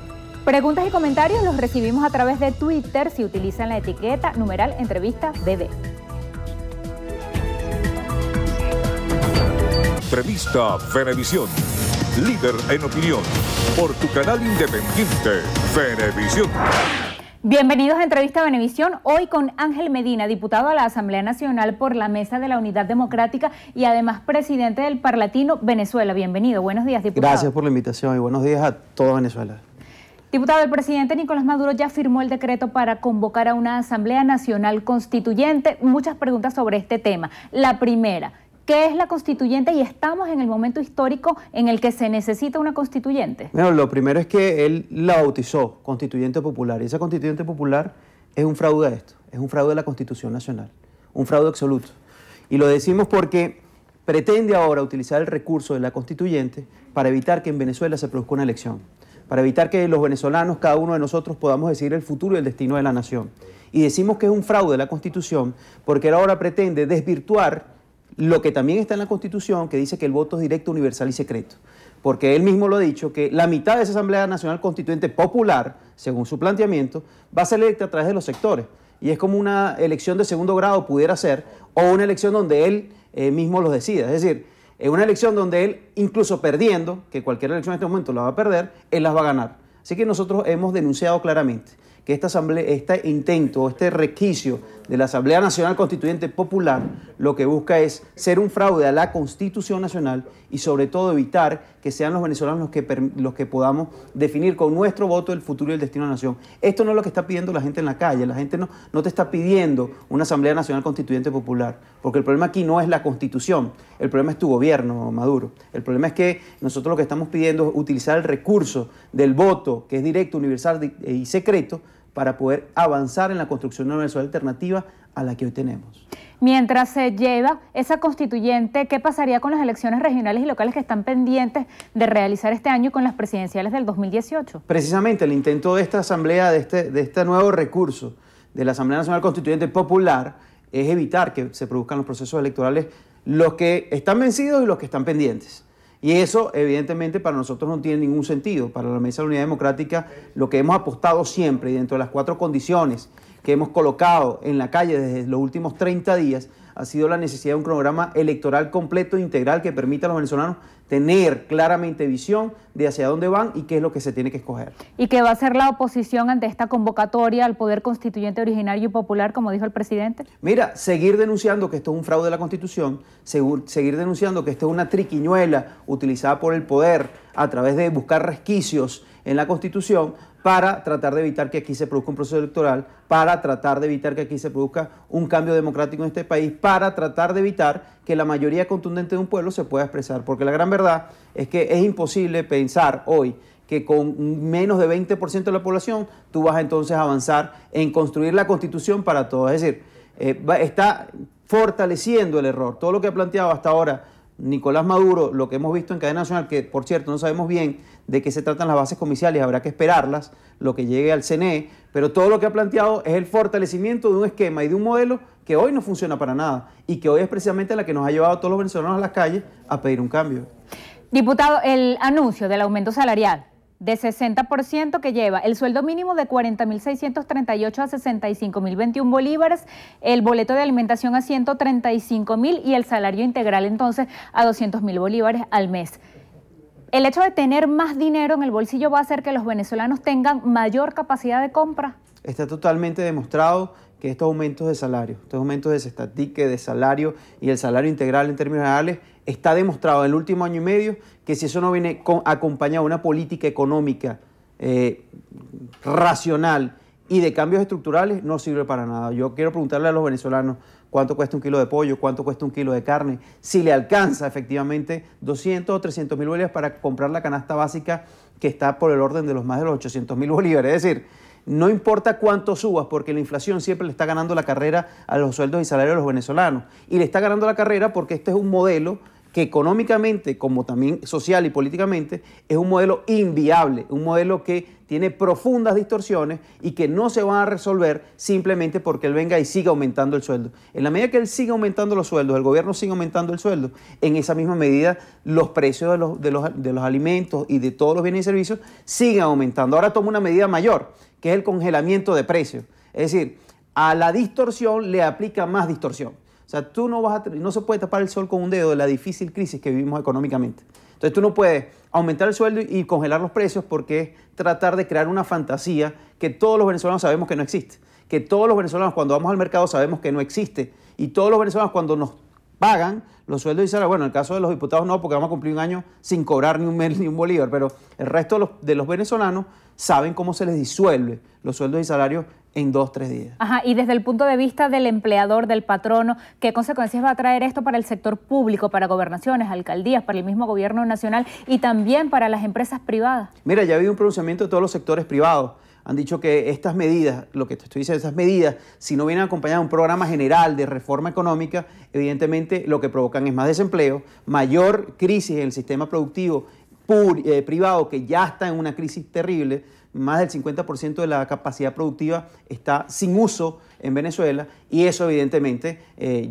Preguntas y comentarios los recibimos a través de Twitter si utilizan la etiqueta numeral entrevista BD. Entrevista Venevisión, líder en opinión, por tu canal independiente, Venevisión. Bienvenidos a Entrevista Venevisión, hoy con Ángel Medina, diputado a la Asamblea Nacional por la Mesa de la Unidad Democrática y además presidente del Parlatino Venezuela. Bienvenido, buenos días, diputado. Gracias por la invitación y buenos días a toda Venezuela. Diputado, el presidente Nicolás Maduro ya firmó el decreto para convocar a una Asamblea Nacional Constituyente. Muchas preguntas sobre este tema. La primera, ¿qué es la constituyente y estamos en el momento histórico en el que se necesita una constituyente? Bueno, lo primero es que él la bautizó Constituyente Popular y esa Constituyente Popular es un fraude a esto, es un fraude a la Constitución Nacional, un fraude absoluto. Y lo decimos porque pretende ahora utilizar el recurso de la constituyente para evitar que en Venezuela se produzca una elección, para evitar que los venezolanos, cada uno de nosotros, podamos decidir el futuro y el destino de la nación. Y decimos que es un fraude de la Constitución porque él ahora pretende desvirtuar lo que también está en la Constitución, que dice que el voto es directo, universal y secreto. Porque él mismo lo ha dicho, que la mitad de esa Asamblea Nacional Constituyente Popular, según su planteamiento, va a ser electa a través de los sectores. y es como una elección de segundo grado pudiera ser, o una elección donde él mismo los decida. Es decir, una elección donde él, incluso perdiendo, que cualquier elección en este momento la va a perder, él las va a ganar. Así que nosotros hemos denunciado claramente que este intento, este resquicio de la Asamblea Nacional Constituyente Popular, lo que busca es ser un fraude a la Constitución Nacional y sobre todo evitar que sean los venezolanos los que podamos definir con nuestro voto el futuro y el destino de la nación. Esto no es lo que está pidiendo la gente en la calle, la gente no te está pidiendo una Asamblea Nacional Constituyente Popular, porque el problema aquí no es la Constitución, el problema es tu gobierno, Maduro. El problema es que nosotros lo que estamos pidiendo es utilizar el recurso del voto, que es directo, universal y secreto, para poder avanzar en la construcción de una Venezuela alternativa a la que hoy tenemos. Mientras se lleva esa constituyente, ¿qué pasaría con las elecciones regionales y locales que están pendientes de realizar este año con las presidenciales del 2018? Precisamente el intento de esta asamblea, de este nuevo recurso de la Asamblea Nacional Constituyente Popular, es evitar que se produzcan los procesos electorales, los que están vencidos y los que están pendientes. Y eso, evidentemente, para nosotros no tiene ningún sentido. Para la Mesa de la Unidad Democrática, lo que hemos apostado siempre, y dentro de las 4 condiciones que hemos colocado en la calle desde los últimos 30 días, ha sido la necesidad de un cronograma electoral completo e integral que permita a los venezolanos tener claramente visión de hacia dónde van y qué es lo que se tiene que escoger. ¿Y qué va a hacer la oposición ante esta convocatoria al poder constituyente originario y popular, como dijo el presidente? Mira, seguir denunciando que esto es un fraude de la Constitución, seguir denunciando que esto es una triquiñuela utilizada por el poder a través de buscar resquicios en la Constitución para tratar de evitar que aquí se produzca un proceso electoral, para tratar de evitar que aquí se produzca un cambio democrático en este país, para tratar de evitar que la mayoría contundente de un pueblo se pueda expresar. Porque la gran verdad es que es imposible pensar hoy que con menos de 20% de la población tú vas entonces a avanzar en construir la Constitución para todos. Es decir, está fortaleciendo el error. Todo lo que ha planteado hasta ahora Nicolás Maduro, lo que hemos visto en cadena nacional, que por cierto no sabemos bien de qué se tratan las bases comerciales, habrá que esperarlas, lo que llegue al CNE, pero todo lo que ha planteado es el fortalecimiento de un esquema y de un modelo que hoy no funciona para nada y que hoy es precisamente la que nos ha llevado a todos los venezolanos a las calles a pedir un cambio. Diputado, el anuncio del aumento salarial de 60% que lleva el sueldo mínimo de 40.638 a 65.021 bolívares, el boleto de alimentación a 135.000 y el salario integral entonces a 200.000 bolívares al mes. ¿El hecho de tener más dinero en el bolsillo va a hacer que los venezolanos tengan mayor capacidad de compra? Está totalmente demostrado que estos aumentos de salario, estos aumentos de cestatique, de salario y el salario integral en términos reales, está demostrado en el último año y medio que si eso no viene acompañado de una política económica racional y de cambios estructurales, no sirve para nada. Yo quiero preguntarle a los venezolanos cuánto cuesta un kilo de pollo, cuánto cuesta un kilo de carne, si le alcanza efectivamente 200 o 300.000 bolívares para comprar la canasta básica que está por el orden de los más de los 800.000 bolívares. Es decir, no importa cuánto subas, porque la inflación siempre le está ganando la carrera a los sueldos y salarios de los venezolanos. Y le está ganando la carrera porque este es un modelo que económicamente, como también social y políticamente, es un modelo inviable, un modelo que tiene profundas distorsiones y que no se van a resolver simplemente porque él venga y siga aumentando el sueldo. En la medida que él siga aumentando los sueldos, el gobierno siga aumentando el sueldo, en esa misma medida los precios de los alimentos y de todos los bienes y servicios siguen aumentando. Ahora toma una medida mayor, que es el congelamiento de precios. Es decir, a la distorsión le aplica más distorsión. O sea, tú no se puede tapar el sol con un dedo de la difícil crisis que vivimos económicamente. Entonces tú no puedes aumentar el sueldo y congelar los precios porque es tratar de crear una fantasía que todos los venezolanos sabemos que no existe. Que todos los venezolanos cuando vamos al mercado sabemos que no existe. Y todos los venezolanos cuando nos pagan los sueldos y salarios, bueno, en el caso de los diputados no, porque vamos a cumplir un año sin cobrar ni un bolívar, pero el resto de los venezolanos saben cómo se les disuelve los sueldos y salarios en 2 o 3 días. Ajá, y desde el punto de vista del empleador, del patrono, ¿qué consecuencias va a traer esto para el sector público, para gobernaciones, alcaldías, para el mismo gobierno nacional y también para las empresas privadas? Mira, ya ha habido un pronunciamiento de todos los sectores privados. Han dicho que estas medidas, lo que te estoy diciendo, estas medidas, si no vienen acompañadas de un programa general de reforma económica, evidentemente lo que provocan es más desempleo, mayor crisis en el sistema productivo privado que ya está en una crisis terrible. Más del 50% de la capacidad productiva está sin uso en Venezuela y eso evidentemente,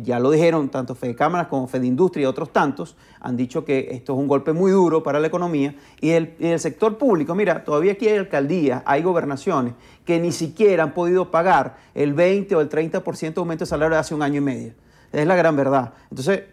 ya lo dijeron tanto Fedecámaras como Fedindustria y otros tantos, han dicho que esto es un golpe muy duro para la economía y el sector público. Mira, todavía aquí hay alcaldías, hay gobernaciones que ni siquiera han podido pagar el 20 o el 30% de aumento de salario de hace un año y medio. Es la gran verdad. Entonces,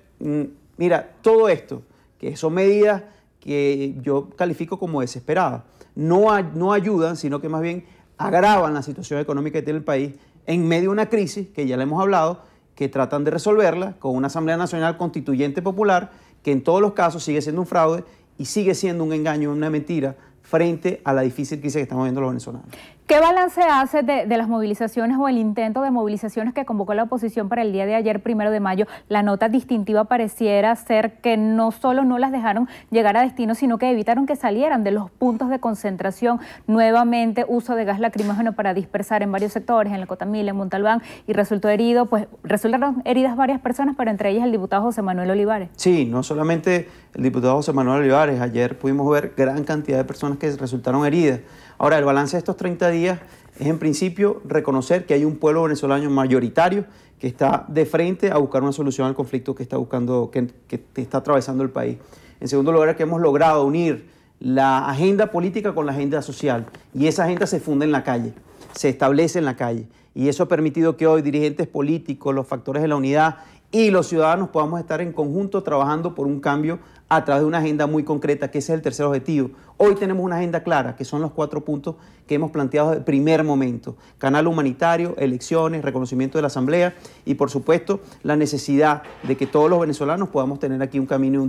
mira, todo esto, que son medidas que yo califico como desesperadas, no ayudan, sino que más bien agravan la situación económica que tiene el país en medio de una crisis, que ya le hemos hablado, que tratan de resolverla con una Asamblea Nacional Constituyente Popular, que en todos los casos sigue siendo un fraude y sigue siendo un engaño, una mentira, frente a la difícil crisis que estamos viendo los venezolanos. ¿Qué balance hace de las movilizaciones o el intento de movilizaciones que convocó la oposición para el día de ayer, 1 de mayo? La nota distintiva pareciera ser que no solo no las dejaron llegar a destino, sino que evitaron que salieran de los puntos de concentración. Nuevamente uso de gas lacrimógeno para dispersar en varios sectores, en la Cotamila, en Montalbán, y resultaron heridas varias personas, pero entre ellas el diputado José Manuel Olivares. Sí, no solamente el diputado José Manuel Olivares, ayer pudimos ver gran cantidad de personas que resultaron heridas. Ahora, el balance de estos 30 días es en principio reconocer que hay un pueblo venezolano mayoritario que está de frente a buscar una solución al conflicto que está atravesando el país. En segundo lugar, que hemos logrado unir la agenda política con la agenda social y esa agenda se funda en la calle, se establece en la calle y eso ha permitido que hoy dirigentes políticos, los factores de la unidad y los ciudadanos podamos estar en conjunto trabajando por un cambio a través de una agenda muy concreta, que ese es el tercer objetivo. Hoy tenemos una agenda clara, que son los 4 puntos que hemos planteado desde el primer momento. Canal humanitario, elecciones, reconocimiento de la Asamblea y, por supuesto, la necesidad de que todos los venezolanos podamos tener aquí un camino,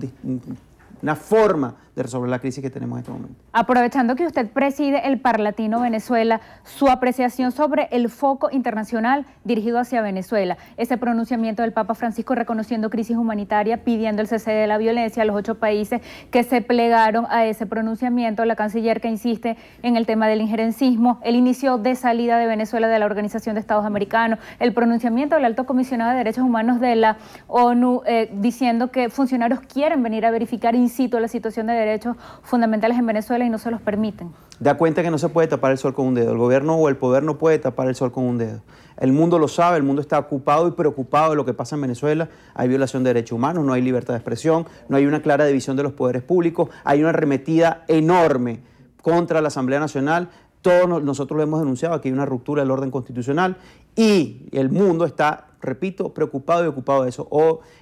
una forma de resolver la crisis que tenemos en este momento. Aprovechando que usted preside el Parlatino Venezuela, su apreciación sobre el foco internacional dirigido hacia Venezuela, ese pronunciamiento del Papa Francisco reconociendo crisis humanitaria, pidiendo el cese de la violencia, los 8 países que se plegaron a ese pronunciamiento, la canciller que insiste en el tema del injerencismo, el inicio de salida de Venezuela de la Organización de Estados Americanos, el pronunciamiento del Alto Comisionado de Derechos Humanos de la ONU diciendo que funcionarios quieren venir a verificar in situ la situación de derechos fundamentales en Venezuela y no se los permiten. Da cuenta que no se puede tapar el sol con un dedo. El gobierno o el poder no puede tapar el sol con un dedo. El mundo lo sabe, el mundo está ocupado y preocupado de lo que pasa en Venezuela. Hay violación de derechos humanos, no hay libertad de expresión, no hay una clara división de los poderes públicos, hay una arremetida enorme contra la Asamblea Nacional. Todos nosotros lo hemos denunciado, aquí hay una ruptura del orden constitucional y el mundo está, repito, preocupado y ocupado de eso.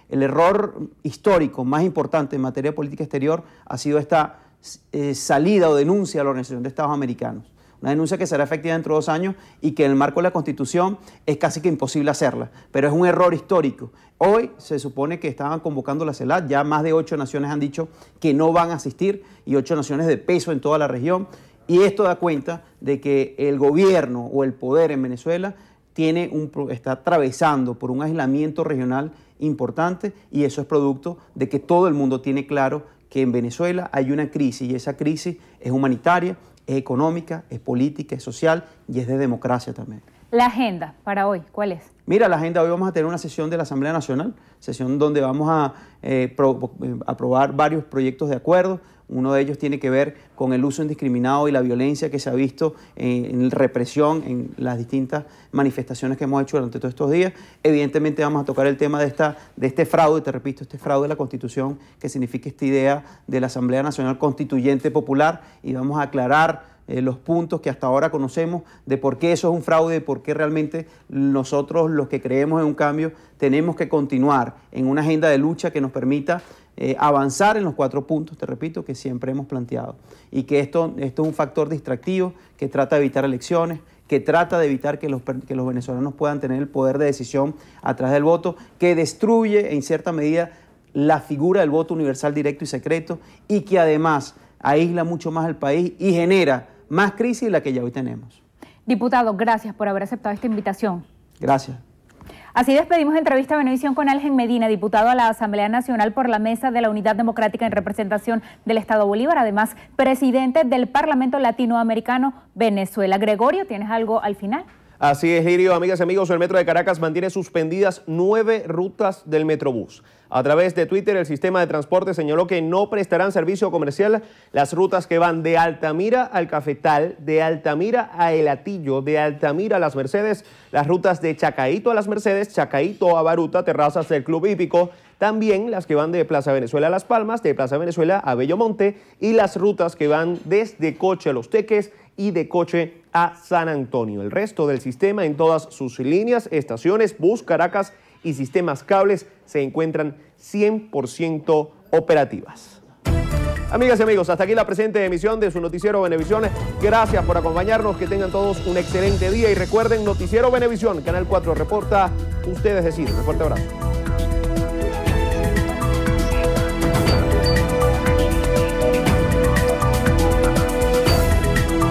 El error histórico más importante en materia de política exterior ha sido esta salida o denuncia a la Organización de Estados Americanos. Una denuncia que será efectiva dentro de 2 años y que en el marco de la Constitución es casi que imposible hacerla, pero es un error histórico. Hoy se supone que estaban convocando la CELAC, ya más de 8 naciones han dicho que no van a asistir y 8 naciones de peso en toda la región. Y esto da cuenta de que el gobierno o el poder en Venezuela está atravesando por un aislamiento regional importante y eso es producto de que todo el mundo tiene claro que en Venezuela hay una crisis y esa crisis es humanitaria, es económica, es política, es social y es de democracia también. La agenda para hoy, ¿cuál es? Mira, la agenda, hoy vamos a tener una sesión de la Asamblea Nacional, sesión donde vamos a aprobar varios proyectos de acuerdo. Uno de ellos tiene que ver con el uso indiscriminado y la violencia que se ha visto en represión en las distintas manifestaciones que hemos hecho durante todos estos días. Evidentemente vamos a tocar el tema de este fraude, te repito, este fraude de la Constitución, que significa esta idea de la Asamblea Nacional Constituyente Popular, y vamos a aclarar los puntos que hasta ahora conocemos de por qué eso es un fraude, y por qué realmente nosotros, los que creemos en un cambio, tenemos que continuar en una agenda de lucha que nos permita avanzar en los 4 puntos, te repito, que siempre hemos planteado. Y que esto es un factor distractivo que trata de evitar elecciones, que trata de evitar que los venezolanos puedan tener el poder de decisión a través del voto, que destruye en cierta medida la figura del voto universal directo y secreto y que además aísla mucho más al país y genera más crisis de la que ya hoy tenemos. Diputado, gracias por haber aceptado esta invitación. Gracias. Así despedimos entrevista a Venevisión con Algen Medina, diputado a la Asamblea Nacional por la Mesa de la Unidad Democrática en representación del Estado Bolívar, además presidente del Parlamento Latinoamericano Venezuela. Gregorio, ¿tienes algo al final? Así es, Lirio. Amigas y amigos, el Metro de Caracas mantiene suspendidas 9 rutas del Metrobús. A través de Twitter, el sistema de transporte señaló que no prestarán servicio comercial las rutas que van de Altamira al Cafetal, de Altamira a El Hatillo, de Altamira a Las Mercedes, las rutas de Chacaíto a Las Mercedes, Chacaíto a Baruta, terrazas del Club Hípico, también las que van de Plaza Venezuela a Las Palmas, de Plaza Venezuela a Bellomonte y las rutas que van desde Coche a Los Teques y de Coche a San Antonio. El resto del sistema en todas sus líneas, estaciones, Bus Caracas y sistemas cables se encuentran 100% operativas. Amigas y amigos, hasta aquí la presente emisión de su Noticiero Venevisión. Gracias por acompañarnos, que tengan todos un excelente día y recuerden, Noticiero Venevisión, Canal 4 reporta, ustedes deciden. Un fuerte abrazo.